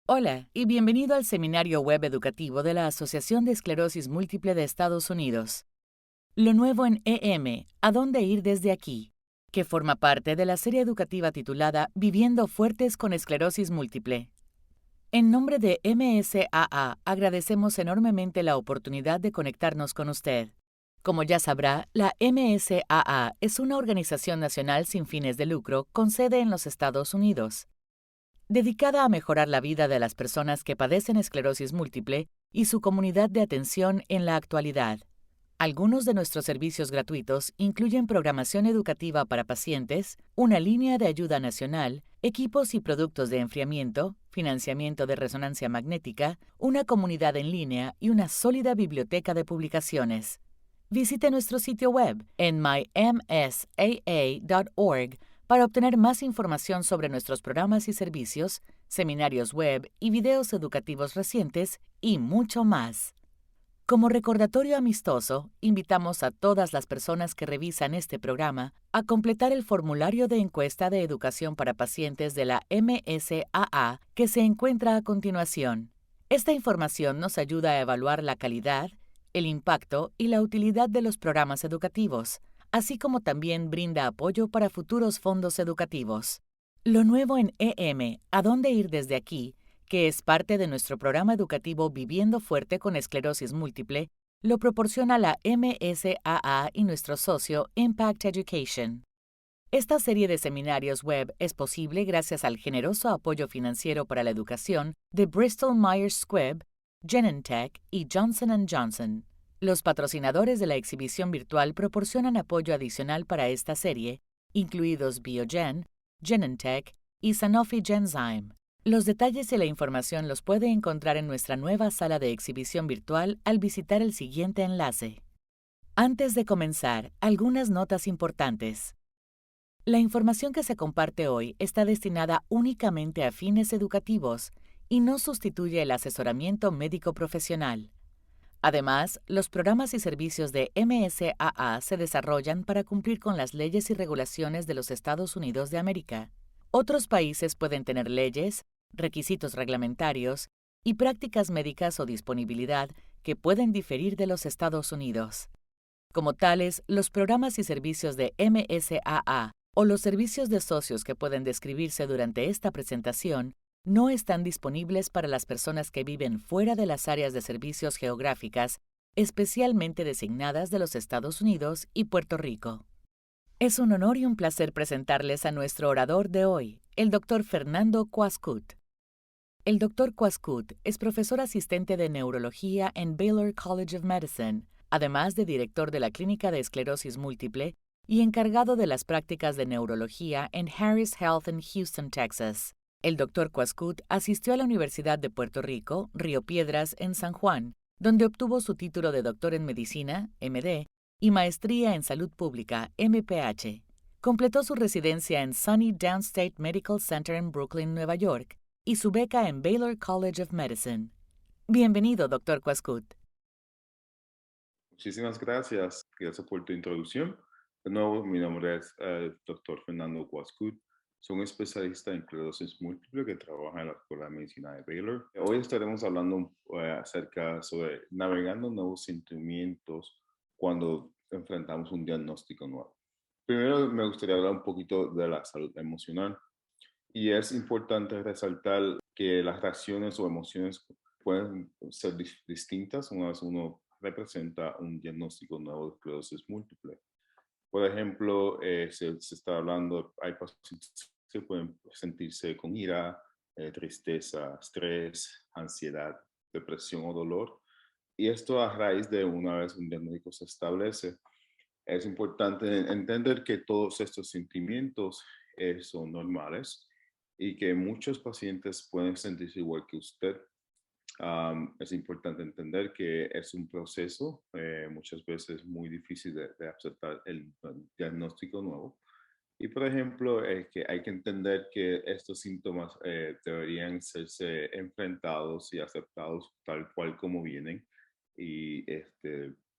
Hola y bienvenido al seminario web educativo de la Asociación de Esclerosis Múltiple de Estados Unidos. Lo nuevo en EM, ¿A dónde ir desde aquí?, que forma parte de la serie educativa titulada Viviendo Fuertes con Esclerosis Múltiple. En nombre de MSAA, agradecemos enormemente la oportunidad de conectarnos con usted. Como ya sabrá, la MSAA es una organización nacional sin fines de lucro con sede en los Estados Unidos, dedicada a mejorar la vida de las personas que padecen esclerosis múltiple y su comunidad de atención en la actualidad. Algunos de nuestros servicios gratuitos incluyen programación educativa para pacientes, una línea de ayuda nacional, equipos y productos de enfriamiento, financiamiento de resonancia magnética, una comunidad en línea y una sólida biblioteca de publicaciones. Visite nuestro sitio web en mymsaa.org para obtener más información sobre nuestros programas y servicios, seminarios web y videos educativos recientes y mucho más. Como recordatorio amistoso, invitamos a todas las personas que revisan este programa a completar el formulario de encuesta de educación para pacientes de la MSAA que se encuentra a continuación. Esta información nos ayuda a evaluar la calidad, el impacto y la utilidad de los programas educativos, así como también brinda apoyo para futuros fondos educativos. Lo nuevo en EM, ¿A dónde ir desde aquí?, que es parte de nuestro programa educativo Viviendo Fuerte con Esclerosis Múltiple, lo proporciona la MSAA y nuestro socio Impact Education. Esta serie de seminarios web es posible gracias al generoso apoyo financiero para la educación de Bristol Myers Squibb, Genentech y Johnson & Johnson. Los patrocinadores de la exhibición virtual proporcionan apoyo adicional para esta serie, incluidos Biogen, Genentech y Sanofi Genzyme. Los detalles y la información los puede encontrar en nuestra nueva sala de exhibición virtual al visitar el siguiente enlace. Antes de comenzar, algunas notas importantes. La información que se comparte hoy está destinada únicamente a fines educativos y no sustituye el asesoramiento médico profesional. Además, los programas y servicios de MSAA se desarrollan para cumplir con las leyes y regulaciones de los Estados Unidos de América. Otros países pueden tener leyes, requisitos reglamentarios y prácticas médicas o disponibilidad que pueden diferir de los Estados Unidos. Como tales, los programas y servicios de MSAA o los servicios de socios que pueden describirse durante esta presentación no están disponibles para las personas que viven fuera de las áreas de servicios geográficas especialmente designadas de los Estados Unidos y Puerto Rico. Es un honor y un placer presentarles a nuestro orador de hoy, el Dr. Fernando Quascut. El Dr. Quascut es profesor asistente de neurología en Baylor College of Medicine, además de director de la Clínica de Esclerosis Múltiple y encargado de las prácticas de neurología en Harris Health en Houston, Texas. El Dr. Quascut asistió a la Universidad de Puerto Rico, Río Piedras, en San Juan, donde obtuvo su título de doctor en medicina, MD, y maestría en salud pública, MPH. Completó su residencia en SUNY Downstate Medical Center en Brooklyn, Nueva York, y su beca en Baylor College of Medicine. Bienvenido, Dr. Quascut. Muchísimas gracias. Gracias por tu introducción. De nuevo, mi nombre es Dr. Fernando Guascut. Soy un especialista en esclerosis múltiple que trabaja en la Escuela de Medicina de Baylor. Hoy estaremos hablando acerca sobre navegando nuevos sentimientos cuando enfrentamos un diagnóstico nuevo. Primero, me gustaría hablar un poquito de la salud emocional. Y es importante resaltar que las reacciones o emociones pueden ser distintas una vez uno representa un diagnóstico nuevo de esclerosis múltiple. Por ejemplo, se está hablando, hay pacientes que pueden sentirse con ira, tristeza, estrés, ansiedad, depresión o dolor. Y esto a raíz de una vez un diagnóstico se establece. Es importante entender que todos estos sentimientos son normales y que muchos pacientes pueden sentirse igual que usted. Es importante entender que es un proceso muchas veces muy difícil de aceptar el diagnóstico nuevo. Y por ejemplo, es que hay que entender que estos síntomas deberían serse enfrentados y aceptados tal cual como vienen. Y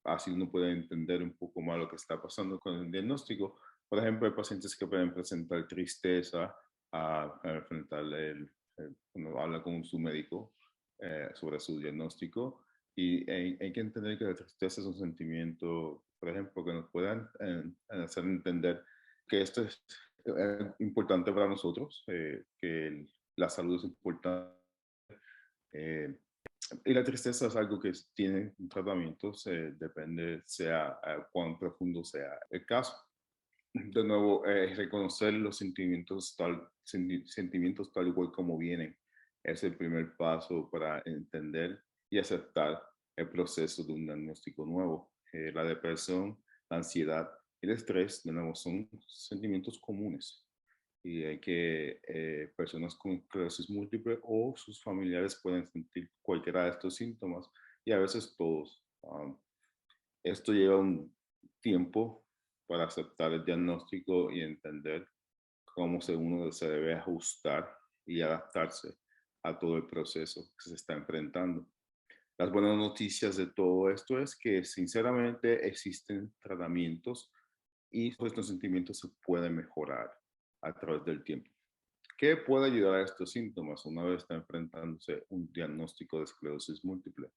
así uno puede entender un poco más lo que está pasando con el diagnóstico. Por ejemplo, hay pacientes que pueden presentar tristeza a enfrentar cuando habla con su médico sobre su diagnóstico. Y hay que entender que la tristeza es un sentimiento, por ejemplo, que nos puedan hacer entender que esto es importante para nosotros, que la salud es importante. eh, y la tristeza es algo que tiene un tratamiento, depende sea cuán profundo sea el caso. De nuevo, reconocer los sentimientos tal y cual como vienen es el primer paso para entender y aceptar el proceso de un diagnóstico nuevo. La depresión, la ansiedad y el estrés, de nuevo, son sentimientos comunes y hay que personas con esclerosis múltiple o sus familiares pueden sentir cualquiera de estos síntomas y a veces todos. Esto lleva un tiempo para aceptar el diagnóstico y entender cómo uno se debe ajustar y adaptarse a todo el proceso que se está enfrentando. Las buenas noticias de todo esto es que sinceramente existen tratamientos y estos sentimientos se pueden mejorar a través del tiempo. ¿Qué puede ayudar a estos síntomas una vez está enfrentándose un diagnóstico de esclerosis múltiple?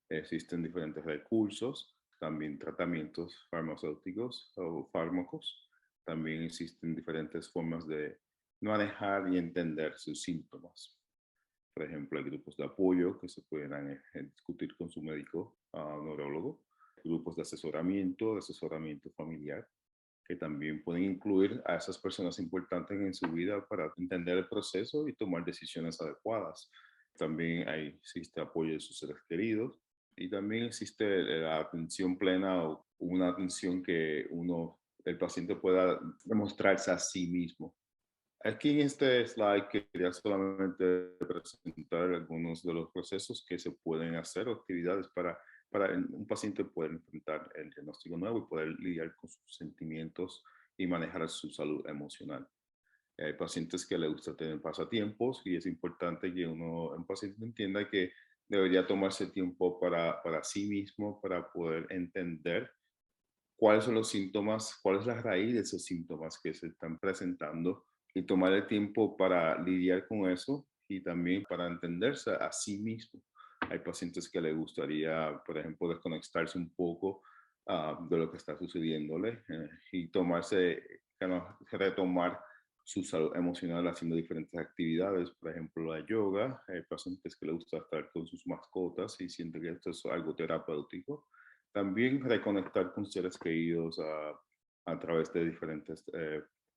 Existen diferentes recursos, también tratamientos farmacéuticos o fármacos. También existen diferentes formas de manejar y entender sus síntomas. Por ejemplo, hay grupos de apoyo que se pueden discutir con su médico neurólogo, grupos de asesoramiento familiar, que también pueden incluir a esas personas importantes en su vida para entender el proceso y tomar decisiones adecuadas. También existe apoyo de sus seres queridos y también existe la atención plena o una atención que el paciente pueda demostrarse a sí mismo. Aquí en este slide quería solamente presentar algunos de los procesos que se pueden hacer o actividades para un paciente poder enfrentar el diagnóstico nuevo y poder lidiar con sus sentimientos y manejar su salud emocional. Hay pacientes que les gusta tener pasatiempos y es importante que un paciente entienda que debería tomarse tiempo para sí mismo, para poder entender cuáles son los síntomas, cuál es la raíz de esos síntomas que se están presentando y tomar el tiempo para lidiar con eso y también para entenderse a sí mismo. Hay pacientes que les gustaría, por ejemplo, desconectarse un poco de lo que está sucediéndole y retomar su salud emocional haciendo diferentes actividades, por ejemplo, la yoga. Hay pacientes que les gusta estar con sus mascotas y sienten que esto es algo terapéutico. También reconectar con seres queridos a través de diferentes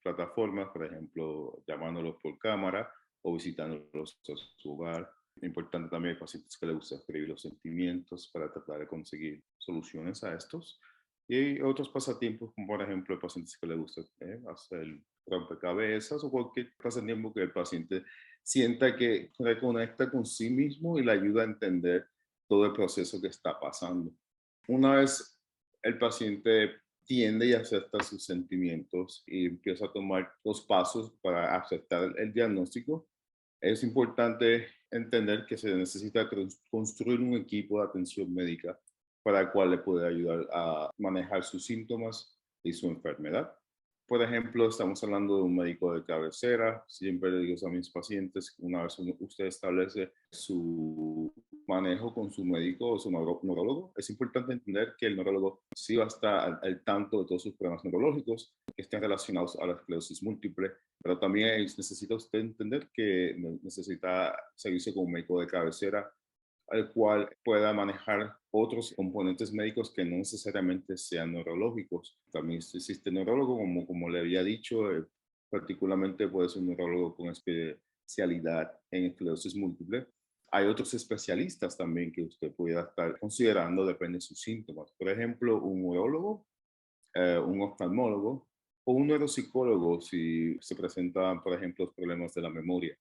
plataformas, por ejemplo, llamándolos por cámara o visitándolos a su hogar. Importante también hay pacientes que les gusta escribir los sentimientos para tratar de conseguir soluciones a estos. Y hay otros pasatiempos, como por ejemplo, hay pacientes que les gusta hacer rompecabezas o cualquier pasatiempo que el paciente sienta que reconecta con sí mismo y le ayuda a entender todo el proceso que está pasando. Una vez el paciente tiende y acepta sus sentimientos y empieza a tomar los pasos para aceptar el diagnóstico, es importante entender que se necesita construir un equipo de atención médica para el cual le puede ayudar a manejar sus síntomas y su enfermedad. Por ejemplo, estamos hablando de un médico de cabecera. Siempre le digo a mis pacientes, una vez usted establece su manejo con su médico o su neurólogo, es importante entender que el neurólogo sí va a estar al tanto de todos sus problemas neurológicos que estén relacionados a la esclerosis múltiple, pero también necesita usted entender que necesita seguirse con un médico de cabecera al cual pueda manejar otros componentes médicos que no necesariamente sean neurológicos. También existe neurólogo, como le había dicho, particularmente puede ser un neurólogo con especialidad en esclerosis múltiple. Hay otros especialistas también que usted pueda estar considerando, depende de sus síntomas. Por ejemplo, un urólogo, un oftalmólogo o un neuropsicólogo si se presentan, por ejemplo, problemas de la memoria.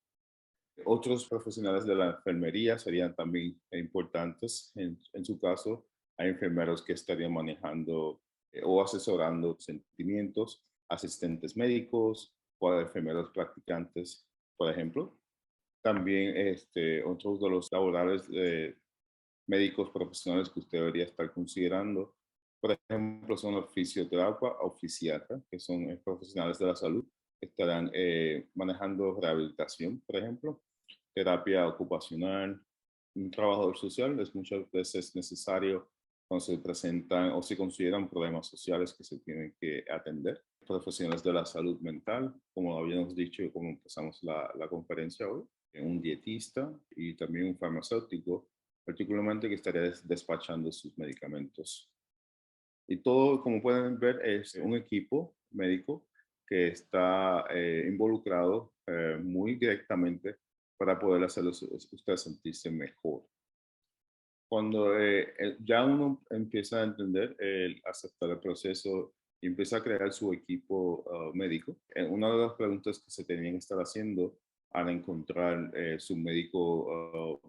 Otros profesionales de la enfermería serían también importantes. En su caso, hay enfermeros que estarían manejando o asesorando sentimientos, asistentes médicos o enfermeros practicantes, por ejemplo. También otros de los laborales médicos profesionales que usted debería estar considerando, por ejemplo, son los fisioterapeutas o fisiatras, que son profesionales de la salud, que estarán manejando rehabilitación, por ejemplo. terapia ocupacional, un trabajador social es muchas veces necesario cuando se presentan o se consideran problemas sociales que se tienen que atender. Profesionales de la salud mental, como habíamos dicho y como empezamos la conferencia hoy, un dietista y también un farmacéutico, particularmente que estaría despachando sus medicamentos. Y todo, como pueden ver, es un equipo médico que está involucrado muy directamente para poder hacerlo usted sentirse mejor. Cuando ya uno empieza a entender, aceptar el proceso y empieza a crear su equipo médico, una de las preguntas que se tenían que estar haciendo al encontrar su médico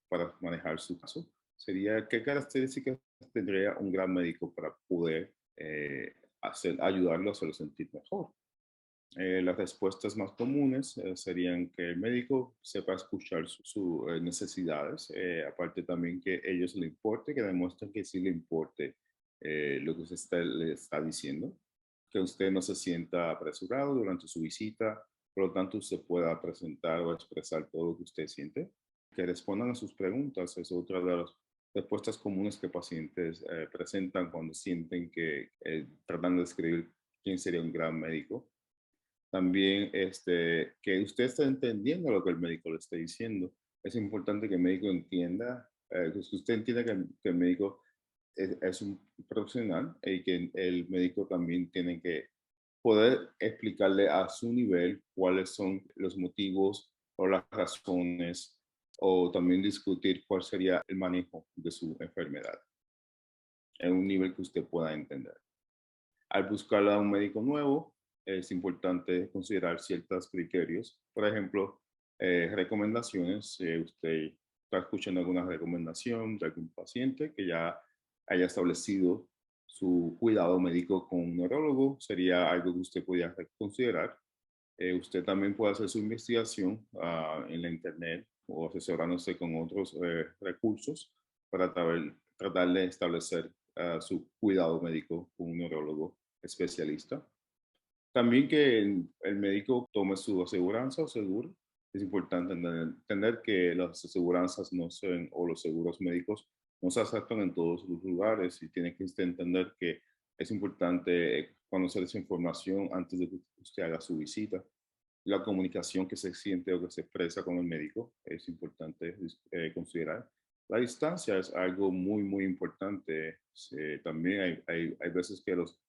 para manejar su caso sería qué características tendría un gran médico para poder ayudarlo a hacerlo sentir mejor. Las respuestas más comunes serían que el médico sepa escuchar sus necesidades, aparte también que ellos le importe, que demuestren que sí le importe lo que usted le está diciendo, que usted no se sienta apresurado durante su visita, por lo tanto usted pueda presentar o expresar todo lo que usted siente, que respondan a sus preguntas, es otra de las respuestas comunes que pacientes presentan cuando sienten que tratan de describir quién sería un gran médico. También que usted está entendiendo lo que el médico le está diciendo. Es importante que el médico entienda, que usted entienda que el médico es un profesional y que el médico también tiene que poder explicarle a su nivel cuáles son los motivos o las razones o también discutir cuál sería el manejo de su enfermedad en un nivel que usted pueda entender. Al buscar a un médico nuevo, es importante considerar ciertos criterios. Por ejemplo, recomendaciones. Si usted está escuchando alguna recomendación de algún paciente que ya haya establecido su cuidado médico con un neurólogo, sería algo que usted podría considerar. Usted también puede hacer su investigación en la internet o asesorándose con otros recursos para tratar de establecer su cuidado médico con un neurólogo especialista. También que el médico tome su aseguranza o seguro. Es importante entender que las aseguranzas no son, o los seguros médicos no se aceptan en todos los lugares y tiene que usted entender que es importante conocer esa información antes de que usted haga su visita. La comunicación que se siente o que se expresa con el médico es importante considerar. La distancia es algo muy, muy importante. También hay veces que los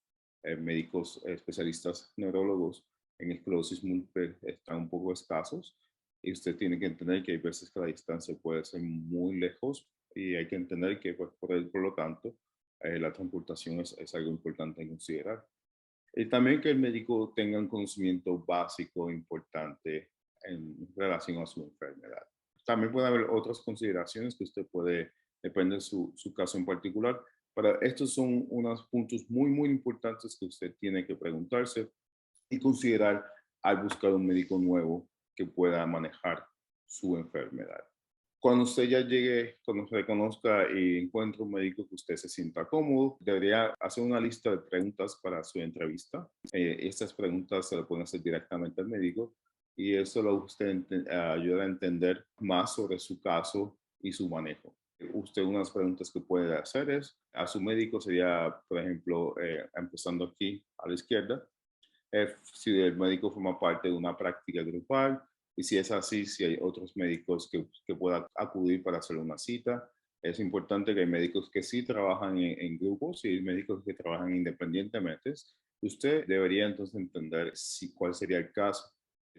médicos especialistas neurólogos en esclerosis múltiple están un poco escasos y usted tiene que entender que hay veces que la distancia puede ser muy lejos y hay que entender que pues, por lo tanto la transportación es algo importante en considerar. Y también que el médico tenga un conocimiento básico importante en relación a su enfermedad. También puede haber otras consideraciones que usted puede, depende de su caso en particular, pero estos son unos puntos muy, muy importantes que usted tiene que preguntarse y considerar al buscar un médico nuevo que pueda manejar su enfermedad. Cuando usted ya llegue, cuando reconozca y encuentre un médico que usted se sienta cómodo, debería hacer una lista de preguntas para su entrevista. Estas preguntas se le pueden hacer directamente al médico y eso lo usted ayuda a entender más sobre su caso y su manejo. Usted unas preguntas que puede hacer es a su médico sería, por ejemplo, empezando aquí a la izquierda, si el médico forma parte de una práctica grupal y si es así, si hay otros médicos que puedan acudir para hacer una cita. Es importante que hay médicos que sí trabajan en grupos y hay médicos que trabajan independientemente. Usted debería entonces entender cuál sería el caso.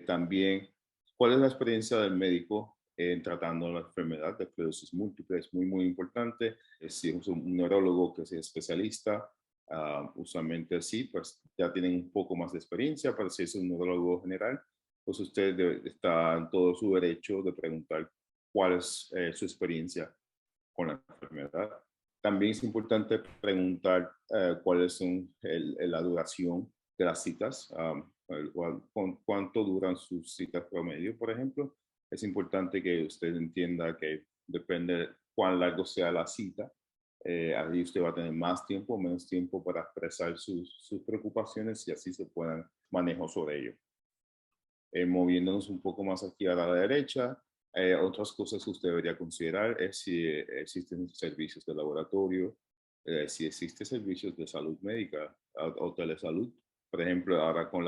También, cuál es la experiencia del médico en tratando la enfermedad de esclerosis múltiple. Es muy, muy importante. Si es un neurólogo que sea especialista, usualmente sí, pues ya tienen un poco más de experiencia, pero si es un neurólogo general, pues usted está en todo su derecho de preguntar cuál es su experiencia con la enfermedad. También es importante preguntar cuáles son la duración de las citas, cuánto duran sus citas promedio, por ejemplo. Es importante que usted entienda que depende cuán largo sea la cita, ahí usted va a tener más tiempo o menos tiempo para expresar sus preocupaciones y así se puedan manejar sobre ello. Moviéndonos un poco más aquí a la derecha, Otras cosas que usted debería considerar es si existen servicios de laboratorio, si existen servicios de salud médica o telesalud. Por ejemplo, ahora con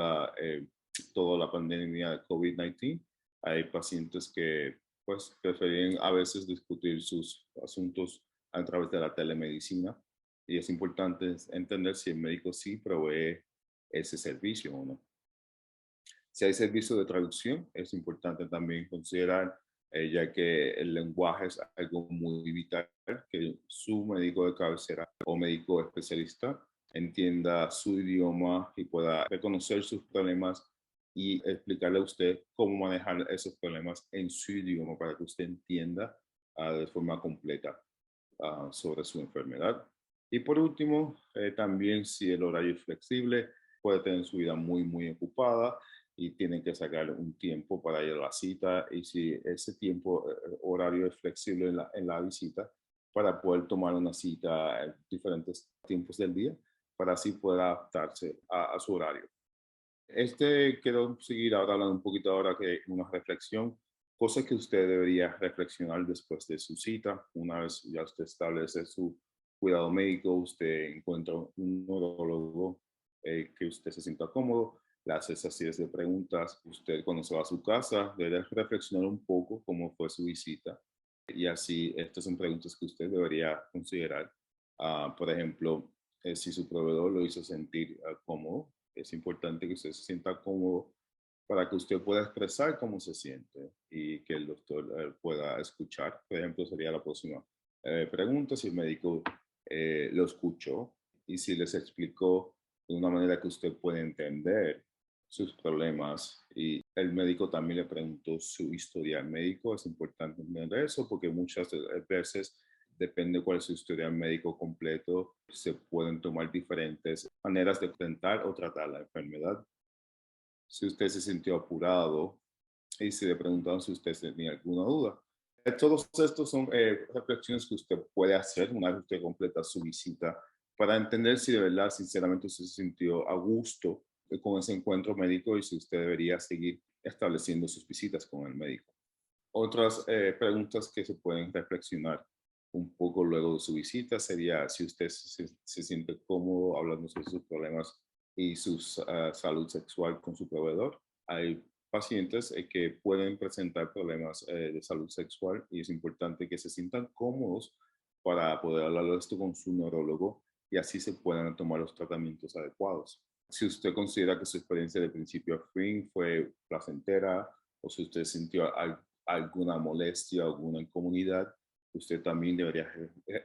toda la pandemia de COVID-19, hay pacientes que pues prefieren a veces discutir sus asuntos a través de la telemedicina y es importante entender si el médico sí provee ese servicio o no. Si hay servicio de traducción, es importante también considerar, ya que el lenguaje es algo muy vital, que su médico de cabecera o médico especialista entienda su idioma y pueda reconocer sus problemas y explicarle a usted cómo manejar esos problemas en su idioma para que usted entienda de forma completa sobre su enfermedad. Y por último, también si el horario es flexible, puede tener su vida muy ocupada y tienen que sacar un tiempo para ir a la cita y si ese tiempo horario es flexible en la visita para poder tomar una cita en diferentes tiempos del día para así poder adaptarse a su horario. Quiero seguir ahora hablando un poquito ahora que una reflexión, cosas que usted debería reflexionar después de su cita. Una vez ya usted establece su cuidado médico, usted encuentra un neurólogo que usted se sienta cómodo, le hace esas series de preguntas. Usted cuando se va a su casa debe reflexionar un poco cómo fue su visita y así estas son preguntas que usted debería considerar. Por ejemplo, si su proveedor lo hizo sentir cómodo, es importante que usted se sienta cómodo para que usted pueda expresar cómo se siente y que el doctor pueda escuchar. Por ejemplo, sería la próxima pregunta, si el médico lo escuchó y si les explicó de una manera que usted puede entender sus problemas y el médico también le preguntó su historial médico. Es importante entender eso porque muchas veces, depende cuál es su historial médico completo, se pueden tomar diferentes maneras de enfrentar o tratar la enfermedad. Si usted se sintió apurado y si le preguntaron si usted tenía alguna duda. Todos estos son reflexiones que usted puede hacer una vez que usted completa su visita para entender si de verdad, sinceramente, usted se sintió a gusto con ese encuentro médico y si usted debería seguir estableciendo sus visitas con el médico. Otras preguntas que se pueden reflexionar un poco luego de su visita sería si usted se siente cómodo hablando sobre sus problemas y su salud sexual con su proveedor. Hay pacientes que pueden presentar problemas de salud sexual y es importante que se sientan cómodos para poder hablar de esto con su neurólogo y así se puedan tomar los tratamientos adecuados. Si usted considera que su experiencia de principio a fin fue placentera o si usted sintió alguna molestia, alguna incomodidad, usted también debería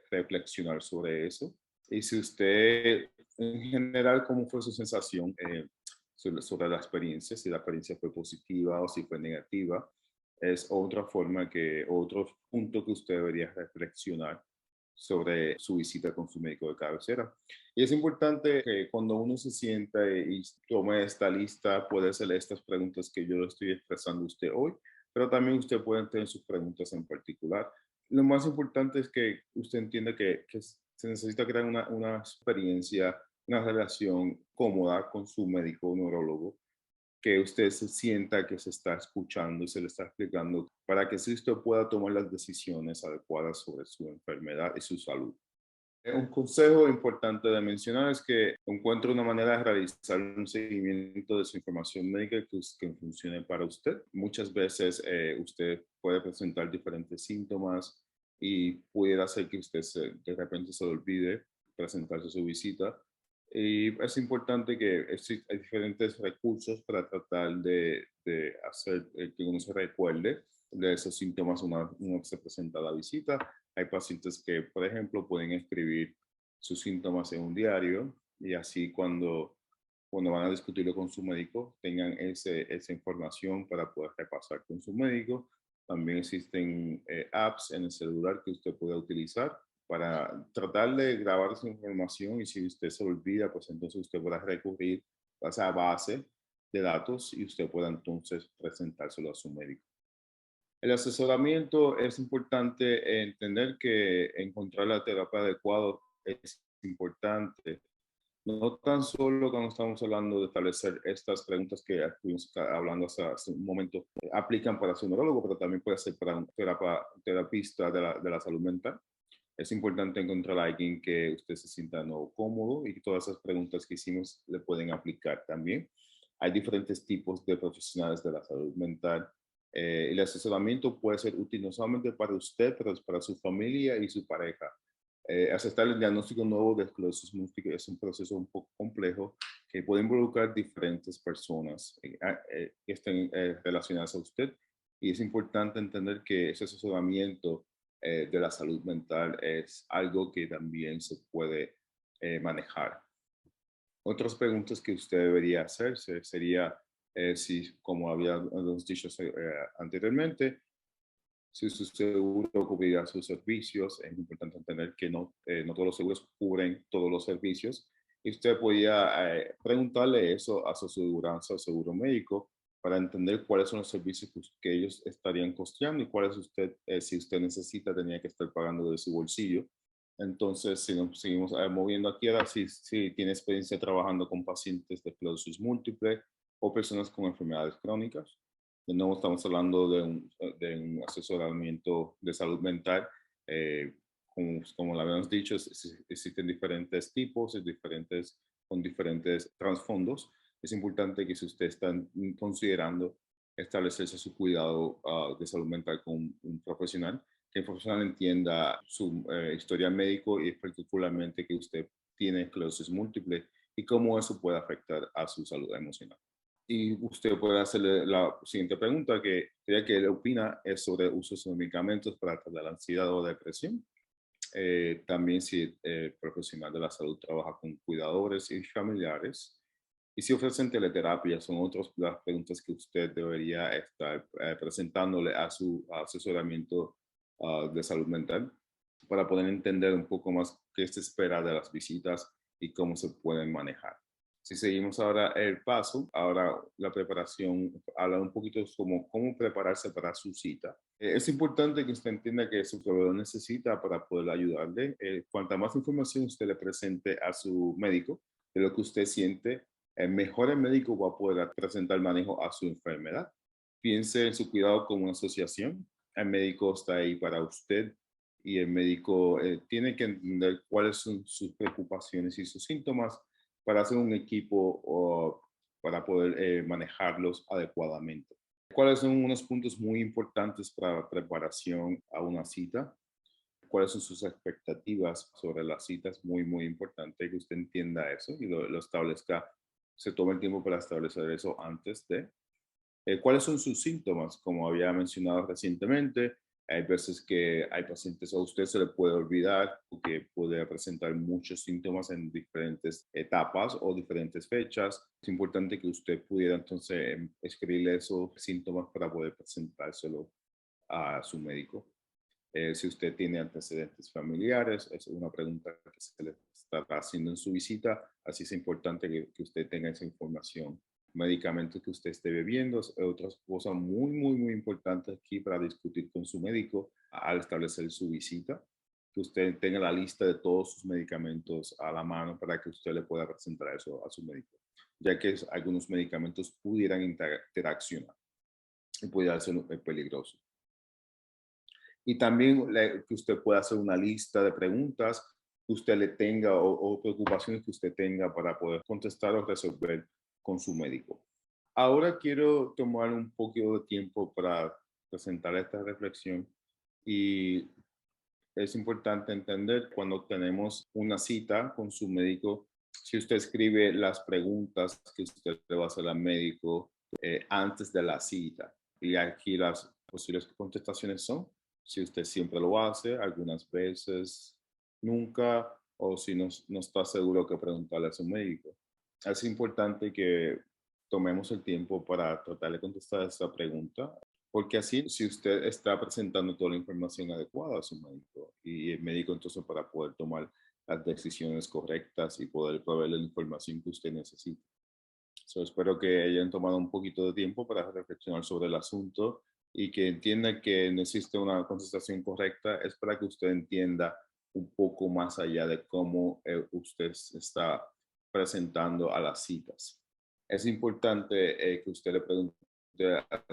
reflexionar sobre eso. Y si usted, en general, ¿cómo fue su sensación sobre la experiencia? Si la experiencia fue positiva o si fue negativa, es otra forma otro punto que usted debería reflexionar sobre su visita con su médico de cabecera. Y es importante que cuando uno se sienta y tome esta lista, puede hacer estas preguntas que yo le estoy expresando a usted hoy, pero también usted puede tener sus preguntas en particular. Lo más importante es que usted entienda que se necesita crear una experiencia, una relación cómoda con su médico neurólogo, que usted se sienta que se está escuchando y se le está explicando para que así usted pueda tomar las decisiones adecuadas sobre su enfermedad y su salud. Un consejo importante de mencionar es que encuentre una manera de realizar un seguimiento de su información médica que funcione para usted. Muchas veces usted puede presentar diferentes síntomas y pudiera ser que de repente se le olvide presentarse a su visita. Y es importante que hay diferentes recursos para tratar de hacer que uno se recuerde de esos síntomas una vez se presenta a la visita. Hay pacientes que, por ejemplo, pueden escribir sus síntomas en un diario y así cuando van a discutirlo con su médico tengan esa información para poder repasar con su médico. También existen apps en el celular que usted puede utilizar para tratar de grabar esa información y si usted se olvida, pues entonces usted podrá recurrir a esa base de datos y usted pueda entonces presentárselo a su médico. El asesoramiento es importante entender que encontrar la terapia adecuada es importante No tan solo cuando estamos hablando de establecer estas preguntas que estuvimos hablando hace un momento, aplican para su neurólogo, pero también puede ser para un terapista de la salud mental. Es importante encontrar a alguien que usted se sienta no cómodo y que todas esas preguntas que hicimos le pueden aplicar también. Hay diferentes tipos de profesionales de la salud mental. El asesoramiento puede ser útil no solamente para usted, pero para su familia y su pareja. Aceptar el diagnóstico nuevo de esclerosis múltiple es un proceso un poco complejo que puede involucrar diferentes personas que estén relacionadas a usted, y es importante entender que ese asesoramiento de la salud mental es algo que también se puede manejar. Otras preguntas que usted debería hacerse sería si, como habíamos dicho anteriormente, si su seguro cubrirá sus servicios. Es importante entender que no todos los seguros cubren todos los servicios. Y usted podía preguntarle eso a su aseguranza o seguro médico para entender cuáles son los servicios que ellos estarían costeando y cuáles usted, si usted necesita, tenía que estar pagando de su bolsillo. Entonces, si nos seguimos moviendo aquí, ahora si tiene experiencia trabajando con pacientes de esclerosis múltiple o personas con enfermedades crónicas. De nuevo, estamos hablando de un asesoramiento de salud mental. Como lo habíamos dicho, existen diferentes tipos, con diferentes trasfondos. Es importante que si usted está considerando establecerse su cuidado de salud mental con un profesional, que el profesional entienda su historial médico y particularmente que usted tiene esclerosis múltiple y cómo eso puede afectar a su salud emocional. Y usted puede hacerle la siguiente pregunta, que sería que él opina es sobre usos de medicamentos para tratar la ansiedad o depresión. También si el profesional de la salud trabaja con cuidadores y familiares. Y si ofrecen teleterapia, son otras las preguntas que usted debería estar presentándole a su asesoramiento de salud mental para poder entender un poco más qué se espera de las visitas y cómo se pueden manejar. Si seguimos ahora el paso, ahora la preparación, habla un poquito como cómo prepararse para su cita. Es importante que usted entienda que su proveedor necesita para poder ayudarle. Cuanta más información usted le presente a su médico de lo que usted siente, mejor el médico va a poder presentar el manejo a su enfermedad. Piense en su cuidado como una asociación. El médico está ahí para usted y el médico tiene que entender cuáles son sus preocupaciones y sus síntomas para hacer un equipo o para poder manejarlos adecuadamente. ¿Cuáles son unos puntos muy importantes para la preparación a una cita? ¿Cuáles son sus expectativas sobre la cita? Es muy, muy importante que usted entienda eso y lo establezca, se tome el tiempo para establecer eso antes de. ¿Cuáles son sus síntomas? Como había mencionado recientemente, hay veces que hay pacientes a usted se le puede olvidar porque puede presentar muchos síntomas en diferentes etapas o diferentes fechas. Es importante que usted pudiera entonces escribirle esos síntomas para poder presentárselo a su médico. Si usted tiene antecedentes familiares, es una pregunta que se le estará haciendo en su visita, así es importante que usted tenga esa información. Medicamentos que usted esté bebiendo, otras cosas muy, muy, muy importantes aquí para discutir con su médico al establecer su visita, que usted tenga la lista de todos sus medicamentos a la mano para que usted le pueda presentar eso a su médico, ya que algunos medicamentos pudieran interaccionar y pudiera ser peligroso. Y también que usted pueda hacer una lista de preguntas que usted le tenga o preocupaciones que usted tenga para poder contestar o resolver con su médico. Ahora quiero tomar un poquito de tiempo para presentar esta reflexión, y es importante entender cuando tenemos una cita con su médico, si usted escribe las preguntas que usted le va a hacer al médico antes de la cita. Y aquí las posibles contestaciones son si usted siempre lo hace, algunas veces, nunca, o si no está seguro, que preguntarle a su médico. Es importante que tomemos el tiempo para tratar de contestar esa pregunta, porque así, si usted está presentando toda la información adecuada a su médico, y el médico entonces para poder tomar las decisiones correctas y poder proveerle la información que usted necesita. So, espero que hayan tomado un poquito de tiempo para reflexionar sobre el asunto y que entiendan que no existe una contestación correcta. Es para que usted entienda un poco más allá de cómo usted está presentando a las citas. Es importante que usted le pregunte a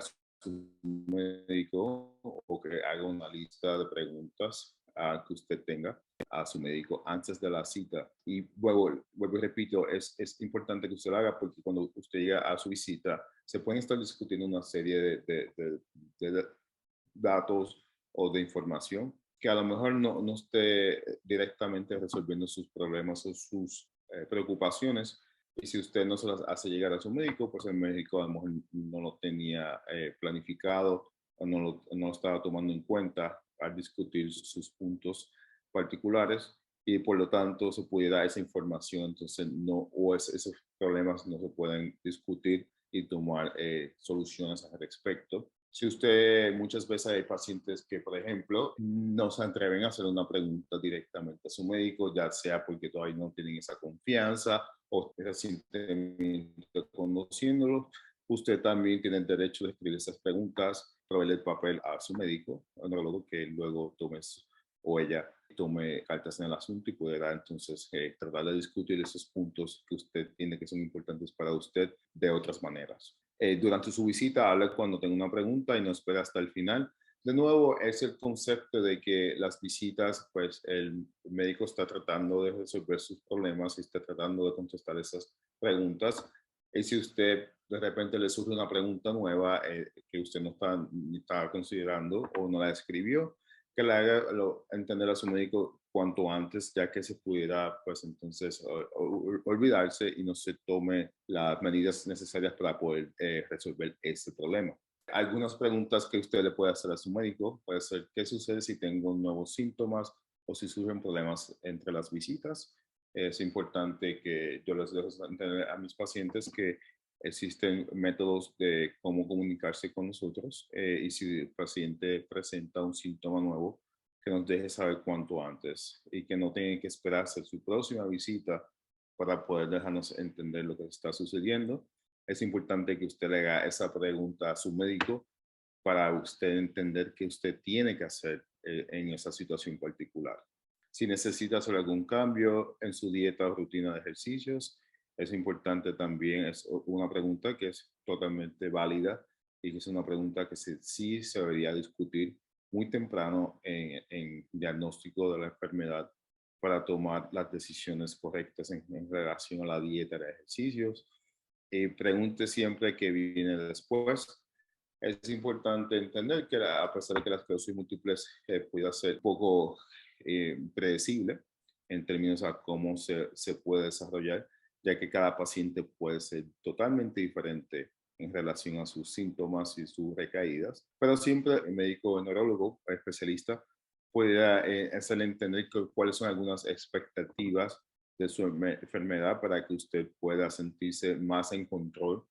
su médico o que haga una lista de preguntas que usted tenga a su médico antes de la cita. Y vuelvo y repito, es importante que usted lo haga porque cuando usted llega a su visita, se pueden estar discutiendo una serie de datos o de información que a lo mejor no esté directamente resolviendo sus problemas o sus preocupaciones. Y si usted no se las hace llegar a su médico, pues el médico a lo mejor no lo tenía planificado o no lo estaba tomando en cuenta al discutir sus puntos particulares y por lo tanto se pudiera esa información, entonces no, o esos problemas no se pueden discutir y tomar soluciones al respecto. Si usted, muchas veces hay pacientes que, por ejemplo, no se atreven a hacer una pregunta directamente a su médico, ya sea porque todavía no tienen esa confianza o recientemente conociéndolo, usted también tiene el derecho de escribir esas preguntas, proveerle el papel a su médico, al neurólogo, que luego tome o ella tome cartas en el asunto y pueda entonces tratar de discutir esos puntos que usted tiene que son importantes para usted de otras maneras. Durante su visita, hable cuando tenga una pregunta y no espera hasta el final. De nuevo, es el concepto de que las visitas, pues el médico está tratando de resolver sus problemas y está tratando de contestar esas preguntas. Y si usted de repente le surge una pregunta nueva que usted no está considerando o no la escribió, que le haga entender a su médico cuanto antes, ya que se pudiera, pues entonces, olvidarse y no se tome las medidas necesarias para poder resolver ese problema. Algunas preguntas que usted le puede hacer a su médico puede ser, ¿qué sucede si tengo nuevos síntomas o si surgen problemas entre las visitas? Es importante que yo les dejo entender a mis pacientes que existen métodos de cómo comunicarse con nosotros y si el paciente presenta un síntoma nuevo, que nos deje saber cuanto antes y que no tenga que esperarse su próxima visita para poder dejarnos entender lo que está sucediendo. Es importante que usted le haga esa pregunta a su médico para usted entender qué usted tiene que hacer en esa situación particular. Si necesita hacer algún cambio en su dieta o rutina de ejercicios, es importante también, es una pregunta que es totalmente válida y que es una pregunta que sí se debería discutir muy temprano en diagnóstico de la enfermedad para tomar las decisiones correctas en relación a la dieta de ejercicios. Pregunte siempre qué viene después. Es importante entender que a pesar de que la esclerosis múltiple pueda ser poco predecible en términos a cómo se puede desarrollar, ya que cada paciente puede ser totalmente diferente en relación a sus síntomas y sus recaídas, pero siempre el médico neurólogo especialista puede hacerle entender cuáles son algunas expectativas de su enfermedad para que usted pueda sentirse más en control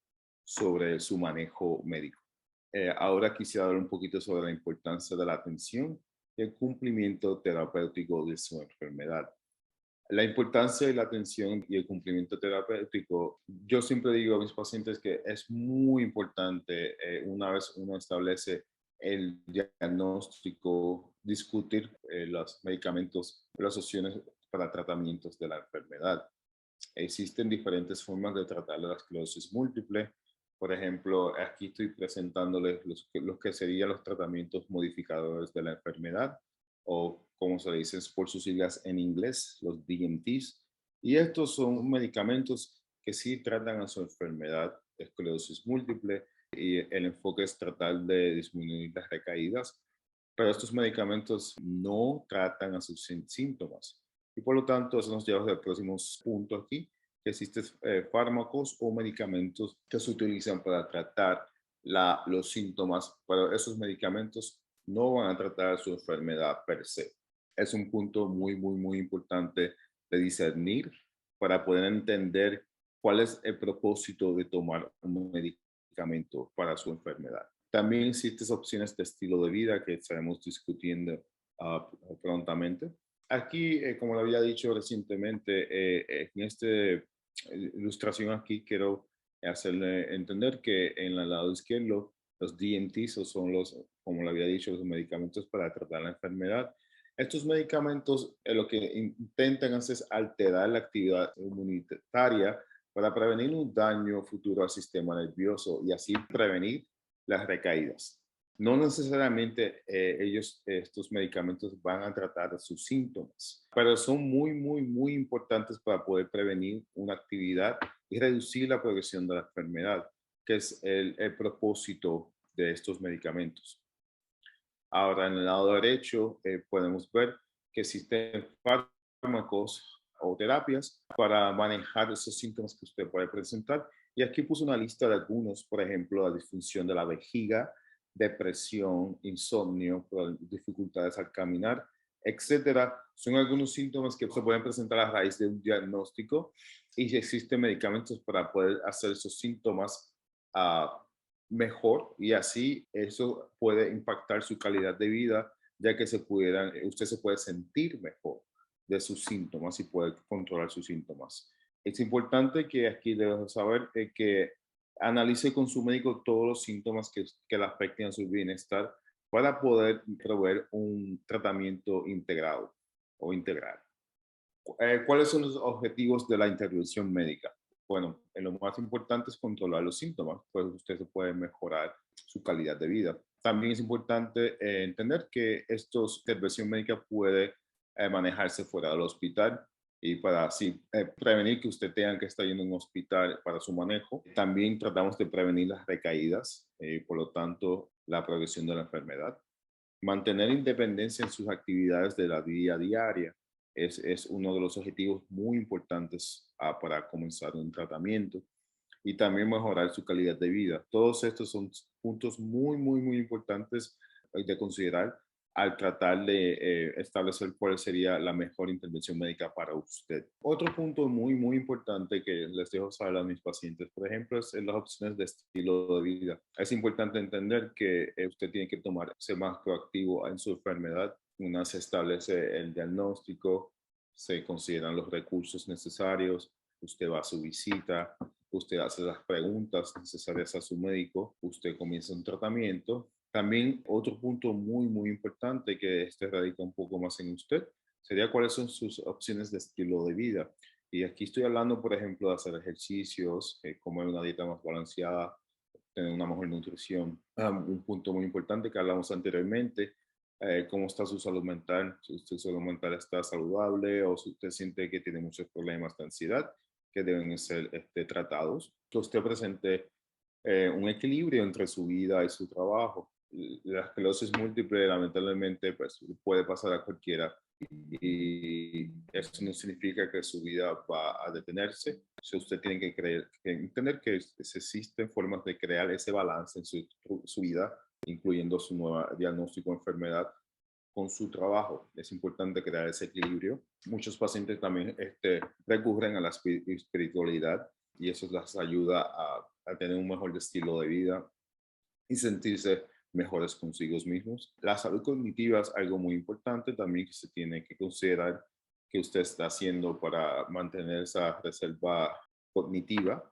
sobre su manejo médico. Ahora quisiera hablar un poquito sobre la importancia de la atención y el cumplimiento terapéutico de su enfermedad. La importancia de la atención y el cumplimiento terapéutico, yo siempre digo a mis pacientes que es muy importante una vez uno establece el diagnóstico, discutir los medicamentos, las opciones para tratamientos de la enfermedad. Existen diferentes formas de tratar la esclerosis múltiple. Por ejemplo, aquí estoy presentándoles los que serían los tratamientos modificadores de la enfermedad, o como se dice por sus siglas en inglés, los DMTs. Y estos son medicamentos que sí tratan a su enfermedad de esclerosis múltiple y el enfoque es tratar de disminuir las recaídas, pero estos medicamentos no tratan a sus síntomas. Y por lo tanto, eso nos lleva al próximo punto aquí, que existen fármacos o medicamentos que se utilizan para tratar los síntomas, pero esos medicamentos no van a tratar su enfermedad per se. Es un punto muy importante de discernir para poder entender cuál es el propósito de tomar un medicamento para su enfermedad. También existen opciones de estilo de vida que estaremos discutiendo prontamente. Aquí, como lo había dicho recientemente, en esta ilustración aquí quiero hacerle entender que en el lado izquierdo los DMTs son los, como lo había dicho, los medicamentos para tratar la enfermedad Estos medicamentos lo que intentan hacer es alterar la actividad inmunitaria para prevenir un daño futuro al sistema nervioso y así prevenir las recaídas. No necesariamente estos medicamentos van a tratar sus síntomas, pero son muy importantes para poder prevenir una actividad y reducir la progresión de la enfermedad, que es el propósito de estos medicamentos. Ahora, en el lado derecho podemos ver que existen fármacos o terapias para manejar esos síntomas que usted puede presentar. Y aquí puse una lista de algunos, por ejemplo, la disfunción de la vejiga, depresión, insomnio, dificultades al caminar, etcétera. Son algunos síntomas que se pueden presentar a raíz de un diagnóstico y si existen medicamentos para poder hacer esos síntomas mejor y así eso puede impactar su calidad de vida, ya que usted se puede sentir mejor de sus síntomas y puede controlar sus síntomas. Es importante que aquí debemos saber que analice con su médico todos los síntomas que le afecten a su bienestar para poder proveer un tratamiento integrado o integral. ¿Cuáles son los objetivos de la intervención médica? Bueno, lo más importante es controlar los síntomas, pues usted se puede mejorar su calidad de vida. También es importante entender que esta intervención médica puede manejarse fuera del hospital y para así prevenir que usted tenga que estar yendo a un hospital para su manejo. También tratamos de prevenir las recaídas, por lo tanto, la progresión de la enfermedad. Mantener independencia en sus actividades de la vida diaria es uno de los objetivos muy importantes para comenzar un tratamiento y también mejorar su calidad de vida. Todos estos son puntos muy importantes de considerar al tratar de establecer cuál sería la mejor intervención médica para usted. Otro punto muy importante que les dejo saber a mis pacientes, por ejemplo, es las opciones de estilo de vida. Es importante entender que usted tiene que ser más proactivo en su enfermedad. Una se establece el diagnóstico, se consideran los recursos necesarios, usted va a su visita, usted hace las preguntas necesarias a su médico, usted comienza un tratamiento. También otro punto muy importante que este radica un poco más en usted sería cuáles son sus opciones de estilo de vida. Y aquí estoy hablando, por ejemplo, de hacer ejercicios, comer una dieta más balanceada, tener una mejor nutrición. Un punto muy importante que hablamos anteriormente, cómo está su salud mental, si su salud mental está saludable o si usted siente que tiene muchos problemas de ansiedad que deben ser tratados, que usted presente un equilibrio entre su vida y su trabajo. La esclerosis múltiple, lamentablemente, pues, puede pasar a cualquiera y eso no significa que su vida va a detenerse. Si usted tiene que entender que existen formas de crear ese balance en su vida, incluyendo su nuevo diagnóstico de enfermedad con su trabajo. Es importante crear ese equilibrio. Muchos pacientes también recurren a la espiritualidad y eso les ayuda a tener un mejor estilo de vida y sentirse mejores consigo mismos. La salud cognitiva es algo muy importante también que se tiene que considerar que usted está haciendo para mantener esa reserva cognitiva.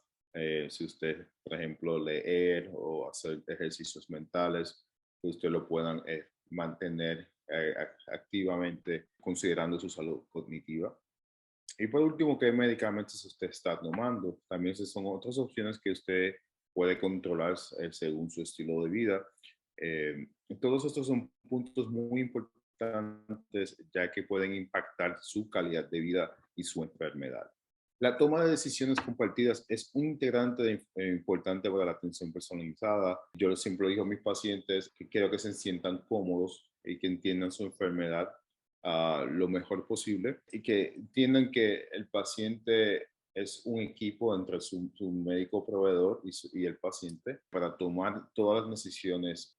Si usted, por ejemplo, leer o hacer ejercicios mentales, que usted lo puedan mantener activamente considerando su salud cognitiva. Y por último, ¿qué medicamentos usted está tomando? También esas son otras opciones que usted puede controlar según su estilo de vida. Todos estos son puntos muy importantes ya que pueden impactar su calidad de vida y su enfermedad. La toma de decisiones compartidas es un integrante importante para la atención personalizada. Yo siempre digo a mis pacientes que quiero que se sientan cómodos y que entiendan su enfermedad lo mejor posible y que entiendan que el paciente es un equipo entre su médico proveedor y el paciente para tomar todas las decisiones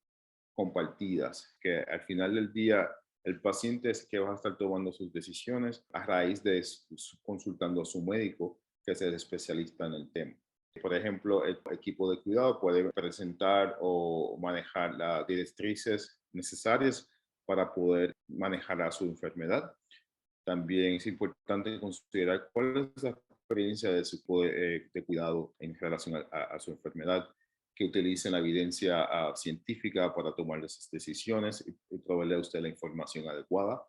compartidas, que al final del día el paciente es que va a estar tomando sus decisiones a raíz de consultando a su médico, que es el especialista en el tema. Por ejemplo, el equipo de cuidado puede presentar o manejar las directrices necesarias para poder manejar a su enfermedad. También es importante considerar cuál es la experiencia de su equipo de cuidado en relación a su enfermedad, que utilicen la evidencia científica para tomar esas decisiones y proveerle a usted la información adecuada.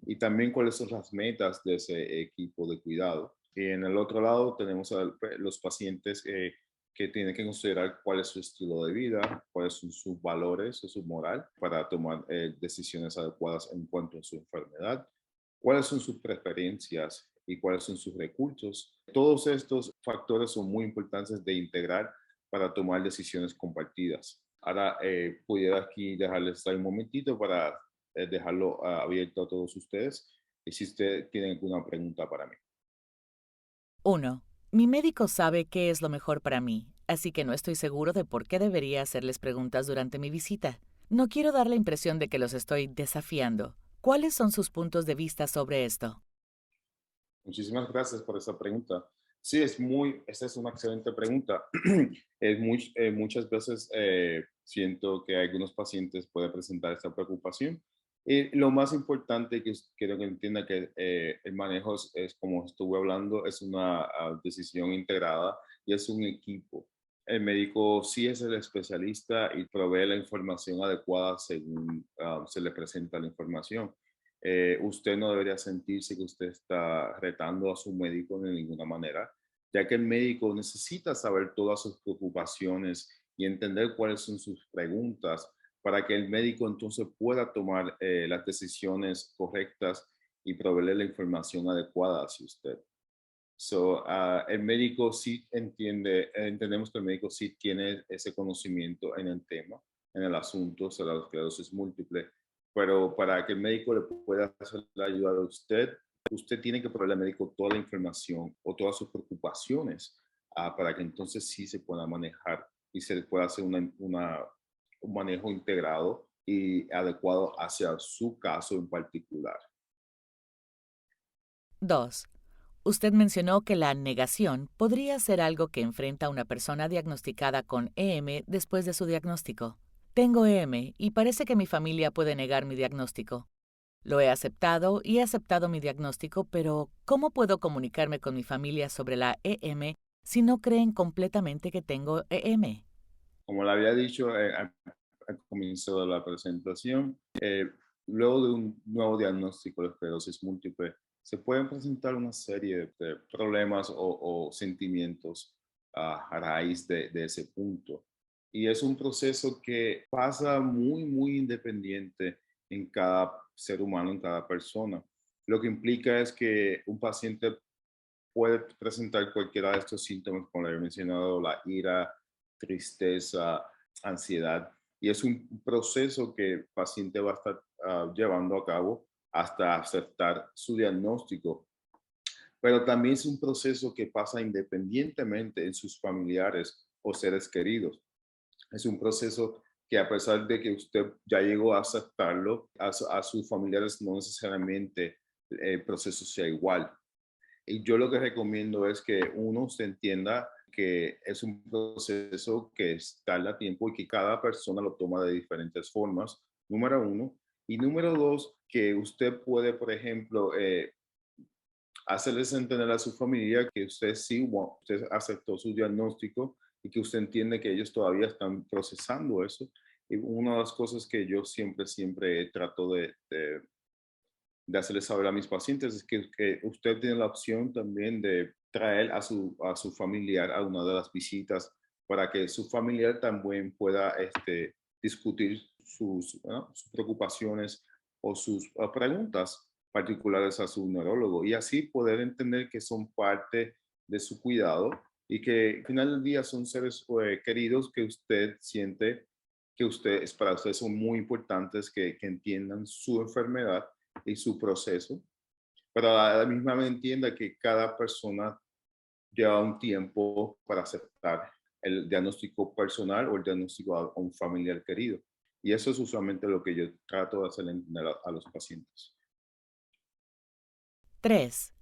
y también cuáles son las metas de ese equipo de cuidado. Y en el otro lado tenemos a los pacientes que tienen que considerar cuál es su estilo de vida, cuáles son sus valores o su moral para tomar decisiones adecuadas en cuanto a su enfermedad, cuáles son sus preferencias y cuáles son sus recursos. Todos estos factores son muy importantes de integrar para tomar decisiones compartidas. Ahora, pudiera aquí dejarles ahí un momentito para dejarlo abierto a todos ustedes y si ustedes tienen alguna pregunta para mí. 1. Mi médico sabe qué es lo mejor para mí, así que no estoy seguro de por qué debería hacerles preguntas durante mi visita. No quiero dar la impresión de que los estoy desafiando. ¿Cuáles son sus puntos de vista sobre esto? Muchísimas gracias por esa pregunta. Sí, esa es una excelente pregunta. Muchas veces siento que algunos pacientes pueden presentar esta preocupación. Y lo más importante que quiero que entienda que el manejo como estuve hablando, es una decisión integrada y es un equipo. El médico sí es el especialista y provee la información adecuada según se le presenta la información. Usted no debería sentirse que usted está retando a su médico de ninguna manera, ya que el médico necesita saber todas sus preocupaciones y entender cuáles son sus preguntas para que el médico entonces pueda tomar las decisiones correctas y proveerle la información adecuada hacia usted. El médico sí entendemos que el médico sí tiene ese conocimiento en el tema, en el asunto de la esclerosis múltiple, pero para que el médico le pueda hacer la ayuda a usted, usted tiene que proveerle al médico toda la información o todas sus preocupaciones para que entonces sí se pueda manejar y se pueda hacer un manejo integrado y adecuado hacia su caso en particular. 2. Usted mencionó que la negación podría ser algo que enfrenta una persona diagnosticada con EM después de su diagnóstico. Tengo EM y parece que mi familia puede negar mi diagnóstico. Lo he aceptado y he aceptado mi diagnóstico, pero ¿cómo puedo comunicarme con mi familia sobre la EM si no creen completamente que tengo EM? Como le había dicho al comienzo de la presentación, luego de un nuevo diagnóstico de esclerosis múltiple, se pueden presentar una serie de problemas o sentimientos a raíz de ese punto. Y es un proceso que pasa muy independiente en cada ser humano, en cada persona. Lo que implica es que un paciente puede presentar cualquiera de estos síntomas, como le he mencionado, la ira, tristeza, ansiedad. Y es un proceso que el paciente va a estar llevando a cabo hasta aceptar su diagnóstico. Pero también es un proceso que pasa independientemente en sus familiares o seres queridos. Es un proceso que a pesar de que usted ya llegó a aceptarlo, a sus familiares no necesariamente el proceso sea igual. Y yo lo que recomiendo es que uno se entienda que es un proceso que tarda tiempo y que cada persona lo toma de diferentes formas, número uno. Y número dos, que usted puede, por ejemplo, hacerles entender a su familia que usted sí, usted aceptó su diagnóstico y que usted entiende que ellos todavía están procesando eso. Y una de las cosas que yo siempre trato de hacerles saber a mis pacientes es que usted tiene la opción también de traer a su familiar a una de las visitas para que su familiar también pueda discutir sus preocupaciones o sus preguntas particulares a su neurólogo y así poder entender que son parte de su cuidado y que al final del día son seres queridos que usted siente que para usted son muy importantes que entiendan su enfermedad y su proceso, pero a la misma vez entienda que cada persona lleva un tiempo para aceptar el diagnóstico personal o el diagnóstico a un familiar querido. Y eso es usualmente lo que yo trato de hacer entender a los pacientes. 3.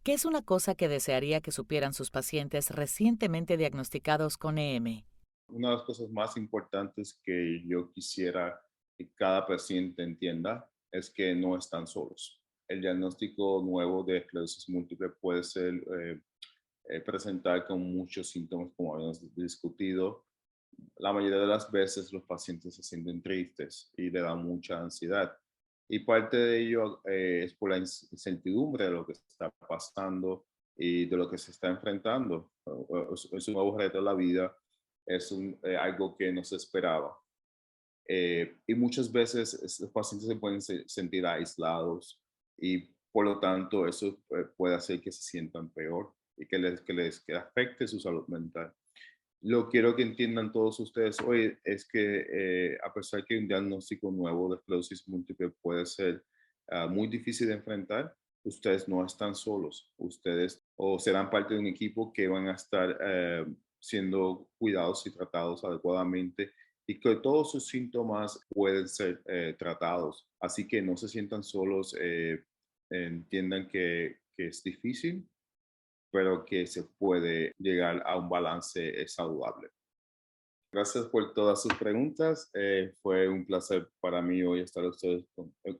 ¿Qué es una cosa que desearía que supieran sus pacientes recientemente diagnosticados con EM? Una de las cosas más importantes que yo quisiera que cada paciente entienda es que no están solos. El diagnóstico nuevo de esclerosis múltiple puede ser presentar con muchos síntomas, como habíamos discutido. La mayoría de las veces los pacientes se sienten tristes y le da mucha ansiedad. Y parte de ello es por la incertidumbre de lo que está pasando y de lo que se está enfrentando. Es un nuevo reto de la vida, algo que no se esperaba. Y muchas veces los pacientes se pueden sentir aislados y por lo tanto eso puede hacer que se sientan peor y que afecte su salud mental. Lo quiero que entiendan todos ustedes hoy es que a pesar que un diagnóstico nuevo de esclerosis múltiple puede ser muy difícil de enfrentar, ustedes no están solos. Ustedes o serán parte de un equipo que van a estar siendo cuidados y tratados adecuadamente y que todos sus síntomas pueden ser tratados. Así que no se sientan solos, entiendan que es difícil, pero que se puede llegar a un balance saludable. Gracias por todas sus preguntas. Fue un placer para mí hoy estar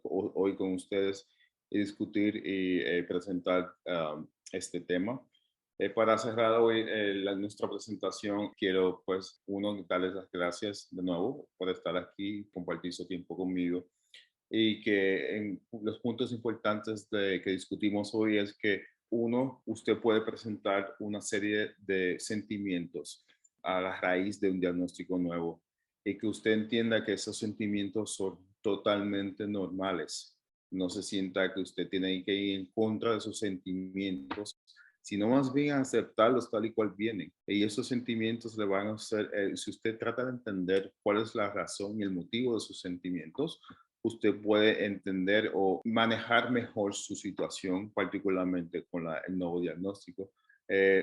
hoy con ustedes y discutir y presentar este tema. Para cerrar hoy nuestra presentación, quiero pues darles las gracias de nuevo por estar aquí, compartir su tiempo conmigo y que en los puntos importantes que discutimos hoy es que uno, usted puede presentar una serie de sentimientos a la raíz de un diagnóstico nuevo y que usted entienda que esos sentimientos son totalmente normales. No se sienta que usted tiene que ir en contra de sus sentimientos, sino más bien aceptarlos tal y cual vienen. Y esos sentimientos le van a hacer, si usted trata de entender cuál es la razón y el motivo de sus sentimientos, usted puede entender o manejar mejor su situación, particularmente con el nuevo diagnóstico.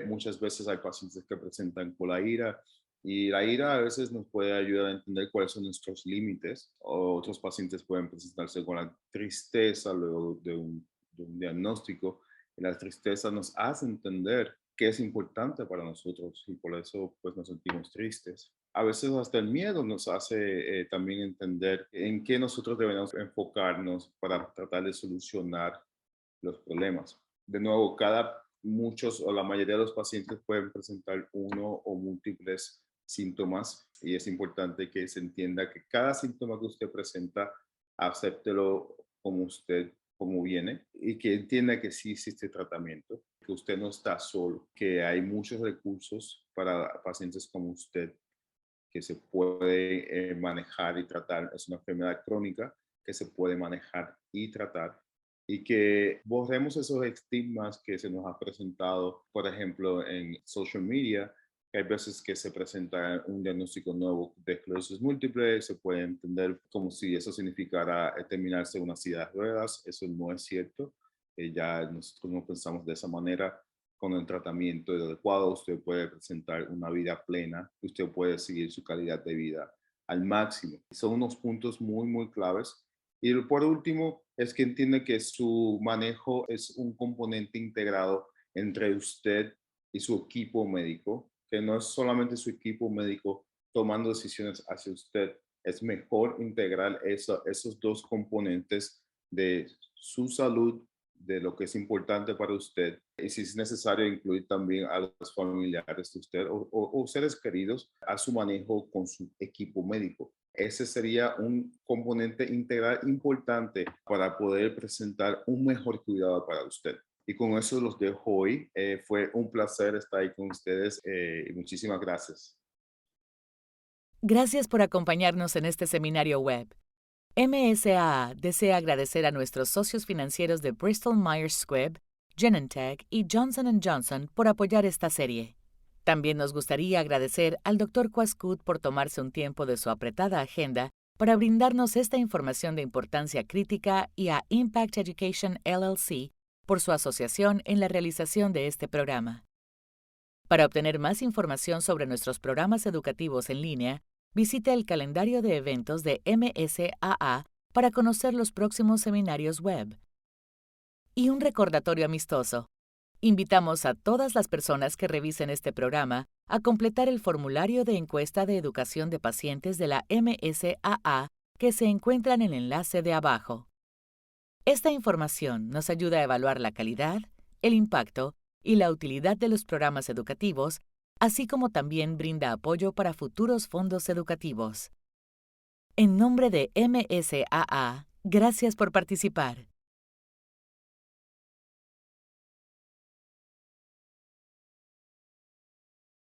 Muchas veces hay pacientes que presentan con la ira y la ira a veces nos puede ayudar a entender cuáles son nuestros límites. Otros pacientes pueden presentarse con la tristeza luego de un diagnóstico y la tristeza nos hace entender qué es importante para nosotros y por eso pues nos sentimos tristes. A veces hasta el miedo nos hace también entender en qué nosotros debemos enfocarnos para tratar de solucionar los problemas. De nuevo, muchos o la mayoría de los pacientes pueden presentar uno o múltiples síntomas y es importante que se entienda que cada síntoma que usted presenta, acéptelo como viene y que entienda que sí existe tratamiento, que usted no está solo, que hay muchos recursos para pacientes como usted que se puede manejar y tratar. Es una enfermedad crónica que se puede manejar y tratar y que borremos esos estigmas que se nos ha presentado, por ejemplo, en social media, que hay veces que se presenta un diagnóstico nuevo de esclerosis múltiple, se puede entender como si eso significara terminarse una silla de ruedas. Eso no es cierto. Ya nosotros no pensamos de esa manera. Con el tratamiento adecuado, usted puede presentar una vida plena, usted puede seguir su calidad de vida al máximo. Son unos puntos muy, muy claves. Y por último, es que entiende que su manejo es un componente integrado entre usted y su equipo médico, que no es solamente su equipo médico tomando decisiones hacia usted. Es mejor integrar esos dos componentes de su salud, de lo que es importante para usted y si es necesario incluir también a los familiares de usted o seres queridos a su manejo con su equipo médico. Ese sería un componente integral importante para poder presentar un mejor cuidado para usted. Y con eso los dejo hoy. Fue un placer estar ahí con ustedes y muchísimas gracias. Gracias por acompañarnos en este seminario web. MSAA desea agradecer a nuestros socios financieros de Bristol Myers Squibb, Genentech y Johnson & Johnson por apoyar esta serie. También nos gustaría agradecer al Dr. Quascut por tomarse un tiempo de su apretada agenda para brindarnos esta información de importancia crítica y a Impact Education LLC por su asociación en la realización de este programa. Para obtener más información sobre nuestros programas educativos en línea, visite el calendario de eventos de MSAA para conocer los próximos seminarios web. Y un recordatorio amistoso. Invitamos a todas las personas que revisen este programa a completar el formulario de encuesta de educación de pacientes de la MSAA que se encuentra en el enlace de abajo. Esta información nos ayuda a evaluar la calidad, el impacto y la utilidad de los programas educativos, así como también brinda apoyo para futuros fondos educativos. En nombre de MSAA Gracias por participar.